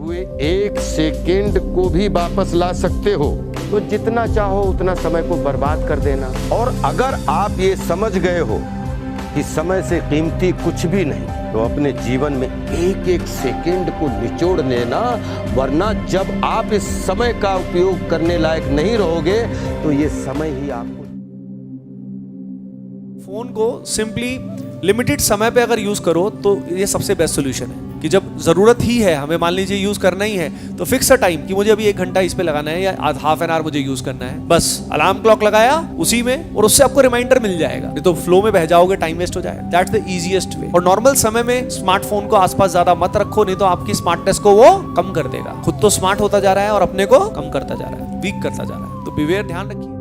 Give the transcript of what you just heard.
हुए एक सेकंड को भी वापस ला सकते हो, तो जितना चाहो उतना समय को बर्बाद कर देना। और अगर आप ये समझ गए हो कि समय से कीमती कुछ भी नहीं, तो अपने जीवन में एक एक सेकंड को निचोड़ लेना, वरना जब आप इस समय का उपयोग करने लायक नहीं रहोगे तो ये समय ही आपको। फोन को सिंपली लिमिटेड समय पे अगर यूज करो तो ये सबसे बेस्ट सोल्यूशन है कि जब जरूरत ही है, हमें मान लीजिए यूज करना ही है, तो फिक्स अ टाइम कि मुझे अभी 1 घंटा इस पे लगाना है या हाफ एन आवर मुझे यूज करना है, बस अलार्म क्लॉक लगाया उसी में, और उससे आपको रिमाइंडर मिल जाएगा। नहीं तो फ्लो में बह जाओगे, टाइम वेस्ट हो जाएगा। That's the easiest way. और नॉर्मल समय में स्मार्टफोन को आसपास ज्यादा मत रखो, नहीं तो आपकी स्मार्टनेस को वो कम कर देगा। खुद तो स्मार्ट होता जा रहा है और अपने को कम करता जा रहा है, वीक करता जा रहा है। तो बिवेयर, ध्यान रखिए।